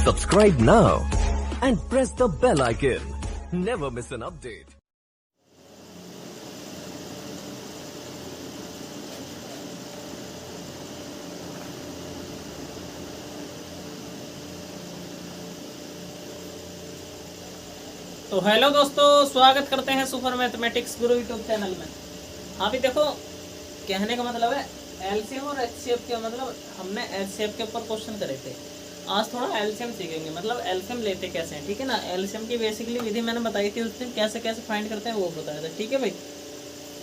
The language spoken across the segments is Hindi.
Subscribe now and press the bell icon. Never miss an update. तो हेलो दोस्तों, स्वागत करते हैं सुपर मैथमेटिक्स गुरु यूट्यूब चैनल में। अभी देखो, कहने का मतलब है एलसीएम और एचसीएफ के मतलब हमने एचसीएफ के ऊपर क्वेश्चन करे थे। आज थोड़ा एलसीएम सीखेंगे, मतलब एलसीएम लेते कैसे हैं, ठीक है ना। एलसीएम की बेसिकली विधि मैंने बताई थी उस दिन, कैसे कैसे फाइंड करते हैं वो बताया था, ठीक है भाई।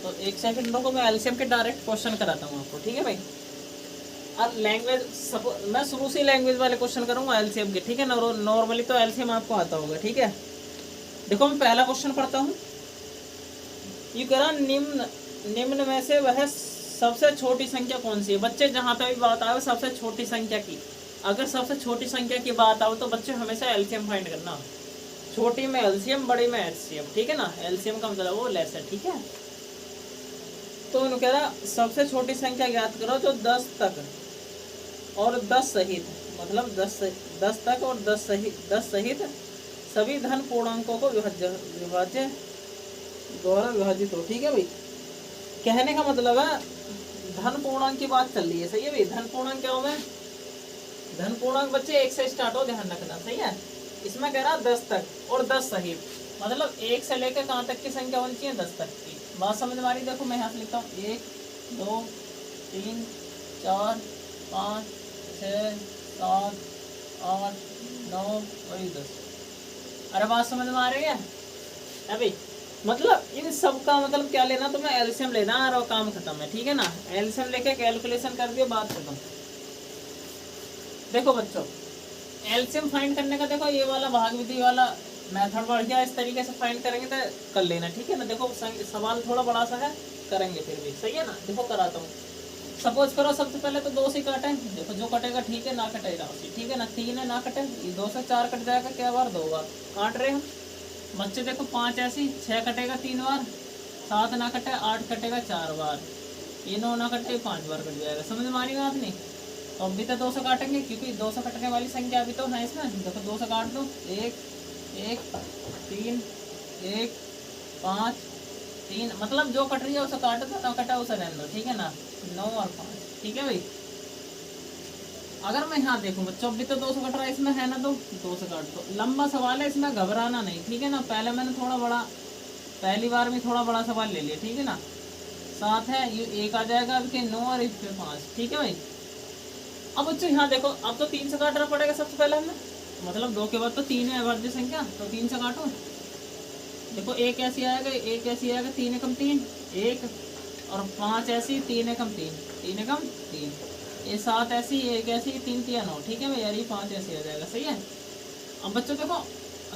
तो एक सेकंड को मैं एलसीएम के डायरेक्ट क्वेश्चन कराता हूँ आपको, ठीक है भाई। और लैंग्वेज मैं शुरू से लैंग्वेज वाले क्वेश्चन करूँगा एलसीएम के, ठीक है ना। नॉर्मली तो एलसीएम आपको आता होगा, ठीक है। देखो मैं पहला क्वेश्चन पढ़ता हूँ। ये कह रहा निम्न में से वह सबसे छोटी संख्या कौन सी है। बच्चे जहाँ पे भी बात आए सबसे छोटी संख्या की, अगर सबसे छोटी संख्या की बात आओ तो बच्चे हमेशा एलसीएम फाइंड करना। छोटी में एलसीएम, बड़ी में एचसीएम, ठीक है ना। एलसीएम का मतलब वो लेस है, ठीक है। तो उन्होंने कह रहा सबसे छोटी संख्या ज्ञात करो जो 10 तक और 10 सहित, मतलब 10 तक और 10 सहित सभी धन पूर्णांकों को विभाज्य द्वारा विभाजित हो, ठीक है भाई। कहने का मतलब है धन पूर्णांक की बात चल रही है, सही है भाई। धन पूर्णांक क्या होगा? धन पूर्णांक बच्चे 1 से स्टार्ट हो, ध्यान रखना, सही है। इसमें कह रहा 10 तक और 10 सहित, मतलब 1 से लेकर कहाँ तक की संख्या होनी चाहिए? 10 तक की। बात समझ में आ रही? देखो मैं यहाँ से लिखता हूँ 1 2 3 4 5 6 7 8 9 और 10। अरे बात समझ में आ रही है अभी? मतलब इन सब का मतलब क्या लेना, तो मैं एलसीएम लेना और काम खत्म है, ठीक है ना। एलसीएम लेके कैलकुलेशन कर दियो, बात खत्म। देखो बच्चों, एलसीएम फाइंड करने का देखो ये वाला भाग विधि वाला मेथड बढ़ गया। इस तरीके से फाइंड करेंगे तो कर लेना, ठीक है ना। देखो सवाल थोड़ा बड़ा सा है, करेंगे फिर भी, सही है ना। देखो कराता हूँ। सपोज करो सबसे पहले तो 2 से काटे, देखो जो कटेगा ठीक है, ना कटेगा ठीक है ना। 3 है, ना कटे, 2 से 4 कट जाएगा, क्या बार 2 बार काट रहे हम बच्चे। देखो 5 ऐसी, 6 कटेगा 3 बार, 7 ना कटे, 8 कटेगा 4 बार, ये 9 ना कटे 5 बार कट जाएगा। समझ में आ रही बात नहीं? तो अभी तो 2 से काटेंगे, क्योंकि 2 से कटने वाली संख्या अभी तो है इसमें। देखो 2 से काट दो, 1 1 3 1 5 3, मतलब जो कट रही है उसे काट दो, ना कटा उसे रहने दो, ठीक है ना। 9 और 5, ठीक है भाई। अगर मैं यहाँ देखूँ बच्चों, अभी तो 2 से कट रहा है इसमें, है ना। तो 2 से काट दो। लंबा सवाल है, इसमें घबराना नहीं, ठीक है ना। पहले मैंने थोड़ा बड़ा, पहली बार में थोड़ा बड़ा सवाल ले लिया, ठीक है ना। 7 है, ये 1 आ जाएगा अब के 9 और इस पे 5, ठीक है भाई। अब बच्चों यहाँ देखो, अब तो 3 से काटना पड़ेगा सबसे पहले हमें, मतलब 2 के बाद तो 3 है अभाज्य संख्या, तो 3 से काटो। देखो 1 ऐसी आएगा, 1 ऐसी आएगा, 3 एकम 3 1, और 5 ऐसी, 3 एकम 3 3 एकम 3, ये 7 ऐसी, 1 ऐसी, 3 3 9, ठीक है भाई यार। ये 5 ऐसी आ जाएगा, सही है। अब बच्चों देखो,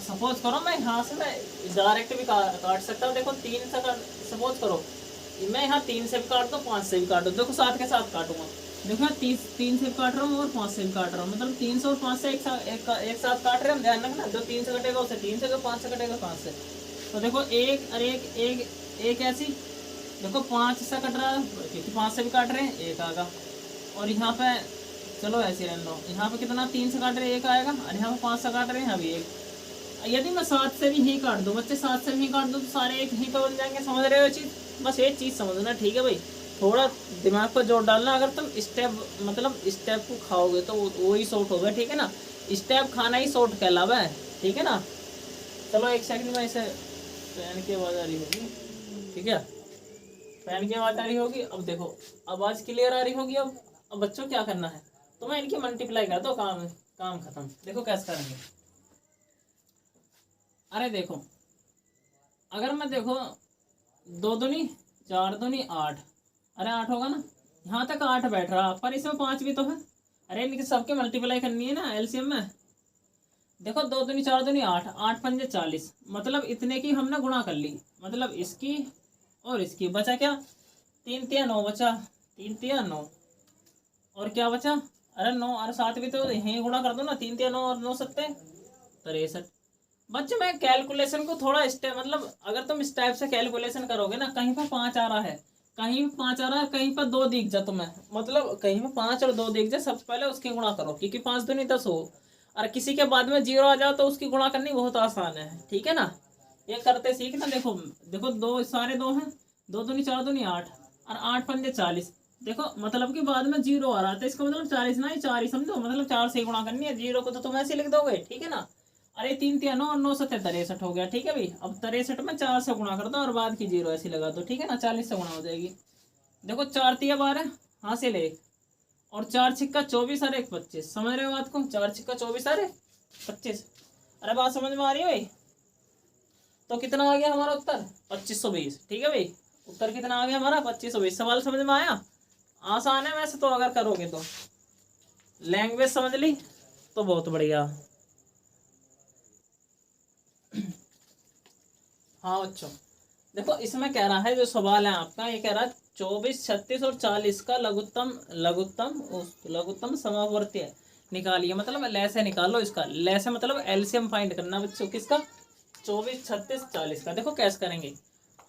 सपोज करो मैं यहाँ से मैं डायरेक्ट भी काट सकता हूँ। देखो 3 से सपोज करो मैं यहाँ 3 से भी काट दूँ, 5 से भी काट दूँ। देखो 7 के साथ काटूंगा। देखो 3 से भी काट रहा हूँ और 5 से भी काट रहा हूँ, मतलब 3 से और 5 से एक साथ काट रहे हैं। ध्यान रखना, जो 3 से कटेगा उसे 3 से, जो 5 से कटेगा 5 से। तो देखो 1 और 1 ऐसी, देखो 5 से कट रहा है क्योंकि 5 से भी काट रहे हैं, 1 आएगा। और यहाँ पे चलो ऐसे रहने दो, यहाँ पे कितना 3 से काट रहे हैं 1 आएगा, और यहाँ पे 5 से काट रहे हैं अभी 1। यदि मैं 7 से भी ही काट दूँ बच्चे, 7 से भी काट दूँ तो सारे 1 ही का बन जाएंगे। समझ रहे हो चीज़? बस एक चीज़ समझना, ठीक है भाई। थोड़ा दिमाग पर जोर डालना। अगर तुम स्टेप मतलब स्टेप को खाओगे तो वो ही शॉर्ट होगा, ठीक है ना। स्टेप खाना ही शॉर्ट कहलावा है, ठीक है ना। चलो एक सेकंड में इसे फैन की आवाज़ आ रही होगी, ठीक है। फैन की आवाज़ आ रही होगी। अब देखो आवाज़ क्लियर आ रही होगी। अब बच्चों क्या करना है, तो मैं इनकी मल्टीप्लाई कर दो, काम खत्म। देखो कैसे करेंगे। अरे देखो, अगर मैं देखो 2 दूनी 4 दूनी 8, अरे 8 होगा ना, यहाँ तक 8 बैठ रहा, पर इसमें 5 भी तो है। अरे इनकी सबके मल्टीप्लाई करनी है ना एलसीएम में। देखो 2 दूनी 4 दूनी 8, 8 पंजे 40, मतलब इतने की हमने गुणा कर ली, मतलब इसकी और इसकी। बचा क्या? 3 3 9 बचा, 3 3 9, और क्या बचा? अरे 9 और 7 भी तो यहीं गुणा कर दो ना, 3 3 9 और 9 7 63। बच्चे मैं कैलकुलेशन को थोड़ा स्टेप, मतलब अगर तुम इस टाइप से कैलकुलेशन करोगे ना, कहीं पर 5 आ रहा है, कहीं पे 5 आ रहा है, कहीं पर 2 दिख जा तुम्हें, मतलब कहीं पर 5 और 2 दिख जाए, सबसे पहले उसकी गुणा करो, क्योंकि 5 दूनी 10 हो। और किसी के बाद में 0 आ जाओ तो उसकी गुणा करनी बहुत आसान है, ठीक है ना। ये करते सीखना। देखो देखो, दो सारे दो हैं, 2 दूनी 4 दूनी 8 और 8 पंजे 40। देखो मतलब कि बाद में 0 आ रहा था, इसका मतलब 40 ना, 4 ही समझो, मतलब 4 से ही गुणा करनी है। 0 को तो तुम ऐसे लिख दोगे, ठीक है ना। अरे 3 3 9 और 9 7 63 हो गया, ठीक है भाई। अब 63 में 4 से गुणा कर दो और बाद की 0 ऐसी लगा दो, ठीक है ना। 40 से गुणा हो जाएगी। देखो 4 तिया 12 हासिल 1 और 4 छिक्का 24 और 1 25। समझ रहे हो बात को? 4 छिक्का 24 और 25। अरे बात समझ में आ रही है भाई? तो कितना आ गया हमारा उत्तर? 2520, ठीक है भाई। उत्तर कितना आ गया हमारा? 2520। सवाल समझ में आया? आसान है वैसे तो, अगर करोगे तो। लैंग्वेज समझ ली तो बहुत बढ़िया। हाँ बच्चों, देखो इसमें कह रहा है, जो सवाल है आपका, ये कह रहा है 24 36 और 40 का लघुत्तम लघुत्तम लघुत्तम समवर्ती निकालिए। मतलब लैसे निकालो इसका। लैसे मतलब एलसीएम फाइंड करना बच्चों, किसका? 24 36 40 का। देखो कैसे करेंगे।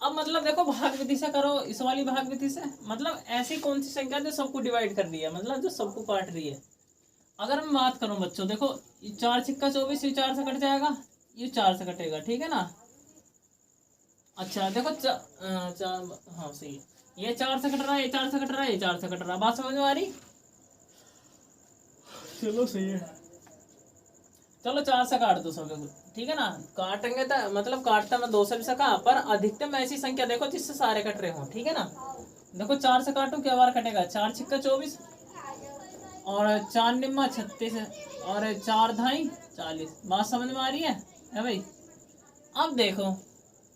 अब मतलब देखो, भाग विधि से करो, इस वाली भाग विधि से। मतलब ऐसी कौन सी संख्या जो सबको डिवाइड कर रही है, मतलब जो सबको काट रही है। अगर मैं बात करूं बच्चों, देखो 4 छिक्का 24, ये 4 से कट जाएगा, ये 4 से कटेगा, ठीक है ना। अच्छा देखो हाँ सही है। ये 4 से कट रहा है, ये 4 से कट रहा है, ये 4 से कट रहा है। बात समझ में आ रही? चलो सही है। चलो 4 से काट दो सब, ठीक है ना। काटेंगे तो मतलब काटता मैं 2 से भी सका, पर अधिकतम ऐसी संख्या देखो जिससे सारे कट रहे हो, ठीक है ना। देखो 4 से काटू, क्या बार कटेगा? 4 छिक्का 24 और 4 निम्मा 36 और 4 धाई 40। बात समझ में आ रही है भाई? अब देखो,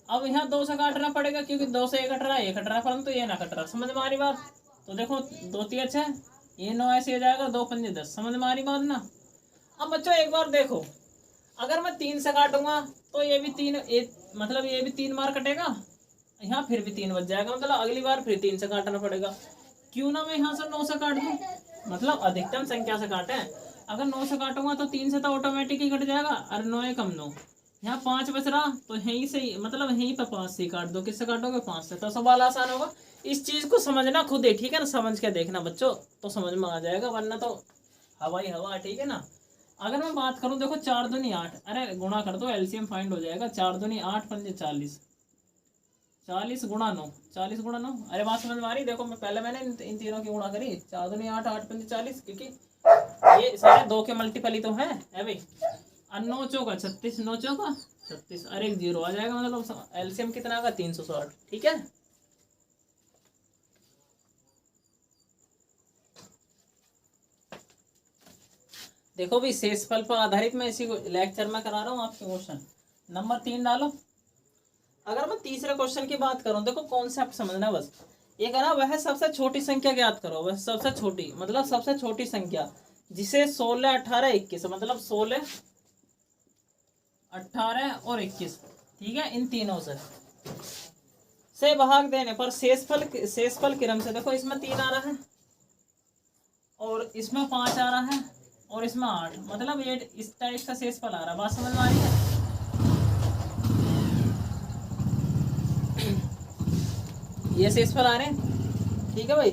अब यहाँ 2 से काटना पड़ेगा, क्योंकि 2 से ये कट रहा है, ये कट रहा है, परंतु ये ना कट रहा। समझ में आ रही बात? तो देखो 2 3 6, ये 9 ऐसे हो जाएगा, 2 पंजे 10। समझ में आ रही बात ना? अब बच्चों एक बार देखो, अगर मैं 3 से काटूंगा तो ये भी 3, मतलब ये भी 3 बार कटेगा, यहाँ फिर भी 3 बच जाएगा, मतलब अगली बार फिर 3 से काटना पड़ेगा। क्यों ना मैं यहाँ से 9 से काट दूं, मतलब अधिकतम संख्या से काटे। अगर 9 से काटूंगा तो 3 से तो ऑटोमेटिक ही कट जाएगा, और 9 कम 9, यहाँ 5 बच रहा, तो यहीं से मतलब यहीं पे 5 से काट दो। किससे काटोगे? 5 से। तो सवाल आसान होगा। इस चीज को समझना खुद है, ठीक है ना। समझ के देखना बच्चों, तो समझ में आ जाएगा, वरना तो हवा ही हवा, ठीक है ना। अगर मैं बात करूं, देखो 4 दूनी 8, अरे गुणा कर दो, एलसीएम फाइंड हो जाएगा। 4 दूनी 8 पंजे 40, 40 गुणा 9, 40 गुणा 9। अरे बात समझ में आ रही? देखो मैं पहले मैंने इन तीनों की गुणा करी, 4 दूनी 8 8 पंजे 40, क्योंकि ये सारे 2 के मल्टीपल ही तो है भाई। और 9 चौका 36, 9 चौका 36 और 1 0 आ जाएगा, मतलब एलसीएम कितना आएगा? 360, ठीक है। देखो भी शेषफल पर आधारित मैं इसी लेक्चर में करा रहा हूँ आपके क्वेश्चन। नंबर 3 डालो। अगर मैं तीसरे क्वेश्चन की बात करूं, देखो कॉन्सेप्ट समझना बस। ये करा, वह सबसे छोटी संख्या ज्ञात करो। वह सबसे छोटी मतलब सबसे छोटी संख्या जिसे 16 18 21, मतलब 16 18 और 21, ठीक है, इन तीनों से भाग देने पर शेषफल क्रम से, देखो इसमें 3 आ रहा है और इसमें 5 आ रहा है और इसमें 8, मतलब ये इस टाइप का शेषफल आ रहा है। बात समझ में आ रही है? ये शेषफल आ रहे हैं, ठीक है भाई,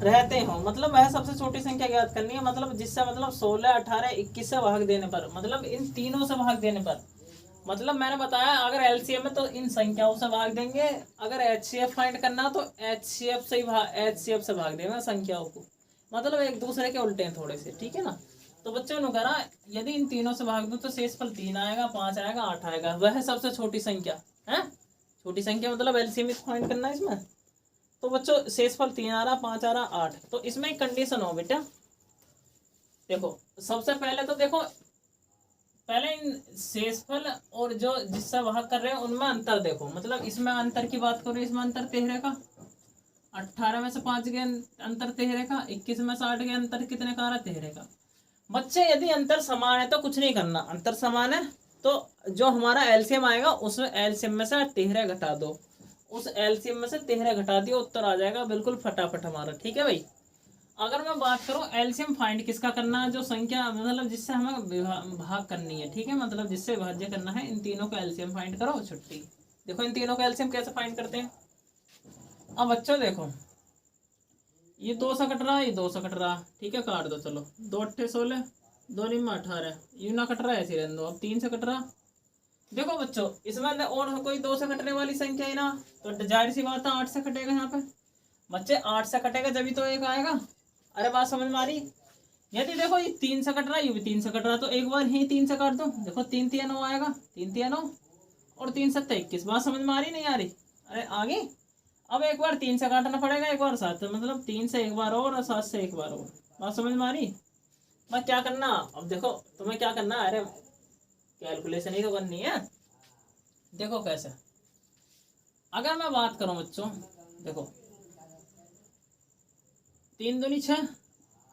रहते हो। मतलब वह सबसे छोटी संख्या ज्ञात करनी है, मतलब जिससे मतलब 16 18 21 से भाग देने पर, मतलब इन तीनों से भाग देने पर। मतलब मैंने बताया, अगर एलसीएम है तो इन संख्याओं से भाग देंगे, अगर एचसीएफ फाइंड करना तो एचसीएफ से भाग देना संख्याओं को, मतलब एक दूसरे के उल्टे हैं थोड़े से, ठीक है ना। तो बच्चों ने कहा, यदि इन तीनों से भाग दो तो शेषफल 3 आएगा, 5 आएगा, 8 आएगा। वह सबसे छोटी संख्या है। छोटी संख्या मतलब एलसीएम फाइंड करना है इसमें। तो बच्चों शेषफल 3 आ रहा, 5 आ रहा, 8। तो इसमें एक कंडीशन हो बेटा। देखो सबसे पहले तो देखो, पहले इन शेषफल और जो जिससे भाग कर रहे हैं उनमें अंतर देखो। मतलब इसमें अंतर की बात करो, इसमें अंतर 13 का, 18 में से 5 के अंतर 13 का, 21 में से 8 के अंतर कितने का आ रहा? 13 का। बच्चे यदि अंतर समान है तो कुछ नहीं करना। अंतर समान है तो जो हमारा एलसीएम आएगा उस एलसीएम में से 13 घटा दो, उस एलसीएम में से 13 घटा दिया, उत्तर आ जाएगा बिल्कुल फटाफट हमारा, ठीक है भाई। अगर मैं बात करूं एलसीएम फाइंड किसका करना है, जो संख्या मतलब जिससे हमें भाग करनी है, ठीक है, मतलब जिससे विभाज्य करना है, इन तीनों का एलसीएम फाइंड करो, छुट्टी। देखो इन तीनों का एलसीएम कैसे फाइंड करते हैं। अब बच्चों देखो, ये 2 से कट रहा है, ये 2 से कट रहा, ठीक है, काट दो। चलो 2 8 16 2 निम्मा 18, यूं ना कट रहा है, ऐसे रहने दो। अब 3 से कट रहा। देखो बच्चों इसमें और कोई 2 से कटने वाली संख्या है ना, तो जाहिर सी बात है 8 से कटेगा यहाँ पे। बच्चे 8 से कटेगा जब ही तो एक आएगा। अरे बात समझ में आ रही? यदि देखो ये 3 से कट रहा है, ये भी 3 से कट रहा है, तो एक बार ही 3 से काट दो। देखो 3 3 9 आएगा, 3 3 9 और 3 7 21। बात समझ में आ रही नहीं आ रही? अरे आगे अब एक बार 3 से काटना पड़ेगा, एक बार 7 से, मतलब 3 से एक बार और 7 से एक बार और। बात समझ में आ रही? बस क्या करना अब देखो तुम्हें क्या करना है, अरे कैलकुलेशन ही तो करनी है। देखो कैसे, अगर मैं बात करूं बच्चों, देखो 3 दूनी 6,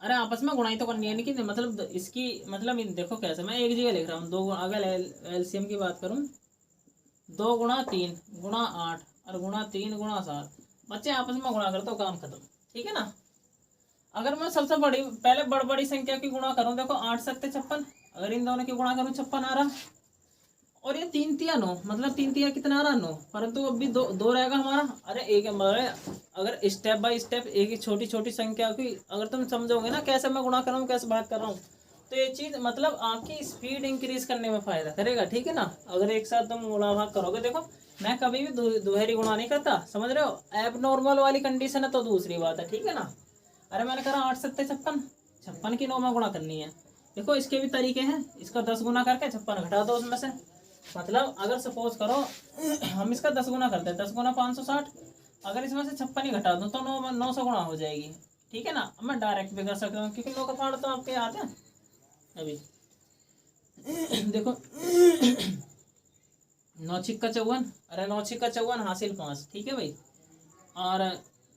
अरे आपस में गुणाई तो करनी है, लेकिन मतलब इसकी मतलब देखो कैसे, मैं एक जगह लिख रहा हूँ 2, अगर एलसीएम की बात करूँ 2 गुणा 3 गुणा 8 और गुणा 3 गुणा 7। बच्चे आपस में गुणा कर तो काम खत्म, ठीक है ना। अगर मैं सबसे बड़ी पहले बड़ी संख्या की गुणा करूँ, देखो 8 7 56, अगर इन दोनों की गुणा करूँ 56 आ रहा, और ये 3 3 9, मतलब 3 3 कितना आ रहा 9, परंतु अभी दो रहेगा हमारा। अरे एक अगर स्टेप बाय स्टेप एक ही छोटी छोटी संख्या की अगर तुम समझोगे ना कैसे मैं गुणा कर रहा हूँ कैसे भाग कर रहा हूँ, तो ये चीज मतलब आपकी स्पीड इंक्रीज करने में फायदा करेगा, ठीक है ना। अगर एक साथ तुम गुणा भाग करोगे, देखो मैं कभी भी दोहरी गुणा नहीं करता, समझ रहे हो। एब नॉर्मल वाली कंडीशन है तो दूसरी बात है, ठीक है ना। अरे मैंने करा 8 7 56, 56 की 9 में गुणा करनी है। देखो इसके भी तरीके हैं, इसका 10 गुना करके 56 घटा दो उसमें से। मतलब अगर सपोज करो हम इसका 10 गुना करते हैं, 10 गुना 560, अगर इसमें से 56 ही घटा दो तो 900 गुणा हो जाएगी, ठीक है ना। अब मैं डायरेक्ट भी कर सकता हूँ क्योंकि 9 का पाठ तो आपके याद है अभी। देखो 9 छिक्का 54, अरे 9 छिक्का 54 हासिल 5, ठीक है भाई। और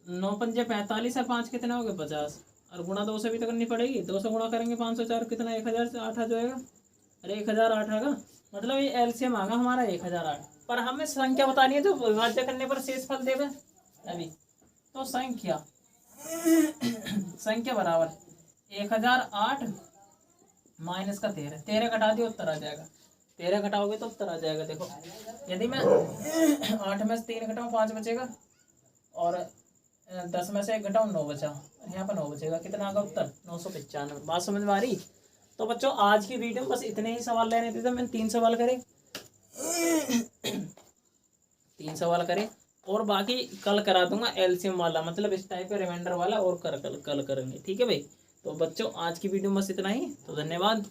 9 पंजे 45 है, 5 कितने हो गए 50, और गुणा 2 से भी तो करनी पड़ेगी। 200 गुणा करेंगे 504 कितना 1008 आ जाएगा। अरे 1008 आएगा, मतलब ये एलसीएम आगा हमारा 1008। पर हमें संख्या बतानी है जो विभाज्य करने पर शेष फल देवे अभी। तो संख्या संख्या बराबर 1008 माइनस का 13, 13 घटा दियो उत्तर आ जाएगा। 13 घटाओगे तो उत्तर आ जाएगा। देखो यदि मैं 8 में से 3 घटाऊँ 5 बचेगा, और 10 में से 1 घटाऊँ 9 बचा, यहाँ पर 9 बचेगा, कितना आगा उत्तर 995। बात समझ में आ रही? तो बच्चों आज की वीडियो बस इतने ही सवाल लेने थे, तो मैंने 3 सवाल करे 3 सवाल करे, और बाकी कल करा दूंगा एलसीएम वाला, मतलब इस टाइप का रिमाइंडर वाला, और कल करेंगे, ठीक है भाई। तो बच्चों आज की वीडियो बस इतना ही, तो धन्यवाद।